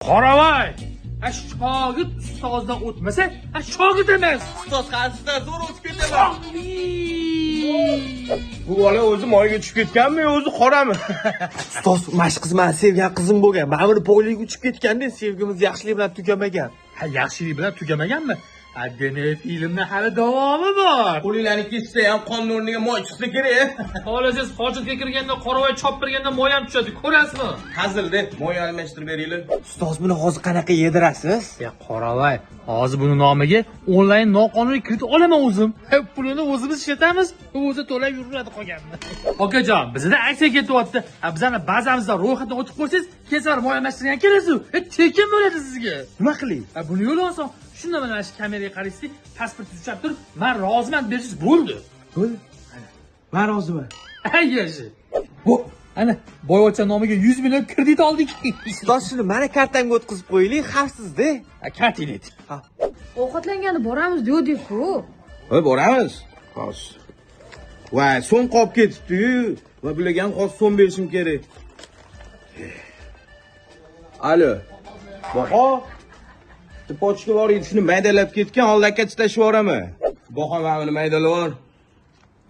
Qoravoy! Shogird ustozdan o'tmasa, shogird emas. Ustoz qayerda zo'r o'tib ketaman. Bu bola o'zi moyga tushib ketganmi, o'zi qorami? Ustoz, mashq qizman, sevgan qizim bo'lgan. Mana buni poyliga uchib ketganda sevgimiz yaxshilik bilan tugamagan. Yaxshilik bilan tugamaganmi? Demak, filmning hali davomi bor. Qo'linglarni kessa ham qon o'rniga moy chiqsa kerak. Xohlasangiz hojatga kirganda qoravoy choptirganda moy ham tushadi, ko'rasizmi? Hazilda moy almashtirib beringlar. Ustoz, buni hozir qanaqa yedirasiz? Qoravoy, hozir buni nomiga onlayn noqonuniy kredit olaman o'zim. Pulini o'zimiz ishlatamiz, o'zi to'lab yuradi qolganini. Okajon, bizda aksiya ketyapti. Bizani bazamizda ro'yxatdan o'tib qo'ysangiz, kesar moy almashtirgan kelasiz. Tekin bo'ladi sizga. Nima qiling? Buni yo'li oson. Shunda mana shu kameraga qaraysiz, pasportingizni ushlab turib, men roziman bersiz bo'ldi. Bo'ldi. Men roziman. Ayyashi. Bu ana boyvachcha nomiga 100 million kredit oldik. Ustoz, shuni meni kartamga o'tkazib qo'ying, xavfsiz-da. Kartinit. Ha. Ovqatlanganda boramiz dedik-ku. Voy, boramiz. Xo'sh. Va so'm qolib ketibdi-yu, va bularga ham hozir so'm berishim kerak. Alo. Baho. Pochka boring, shuni maydalab ketgan, holdakka tashlab yuboraman. Baho mana buni maydalab.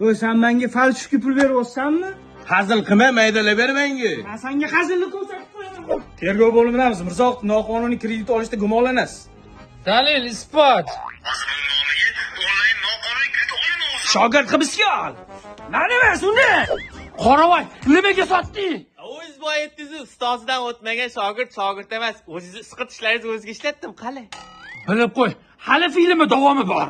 O'y, sen menga falshivki pul beryapsanmi? Hazil qilma, maydalab ber menga. Men senga hazilni ko'rsatib qo'yaman. Tergov bo'limidamiz. Mirzo noqonuniy kredit olishda gumonlanasiz. Dalil, isbot. Shogird hibsga ol. Mana emas uni. Qoravoy, nimaga sotding? O'z boyatdingiz, ustozidan o'tmagan shogird emas. O'zingizni isqi tishlaringizni o'zga ishlatdim, qani? Bilib qo'y, hali filmning davomi bor.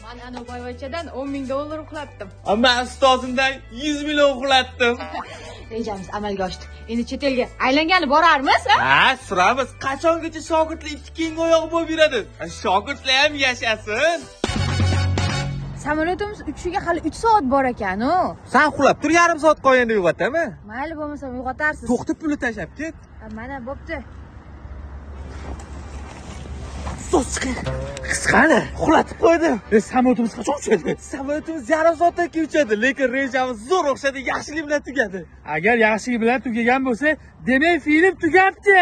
Men ana boyvachchadan 10 ming dollar uxlatdim. Men ustozimdan 100 million uxlatdim. Rejamiz amalga oshdi. Endi chet elga aylangani borarmiz, ha? Ha, suramiz. Qachongacha shogirdlar ikki keng oyoq bo'lib yuradi? Shogirdlar ham yashasin. Samolyotimiz uchishiga hali 3 soat bor ekan-ku. Sen uxlab tur, yarim soat qolganda uyg'otaman. Mayli bo'lmasa uyg'otarsiz. To'xtab pulni tashlab ket. Mana bo'pti. Ustoz, chiqing. Qisqani, uxlatib qo'ydim. Samolyotimiz qachon uchadi? Samolyotimiz yarim soatdan keyin uchadi, lekin rejamiz zo'r o'xshadi, yaxshilik bilan tugadi. Agar yaxshilik bilan tugagan bo'lsa, demak film tugabdi.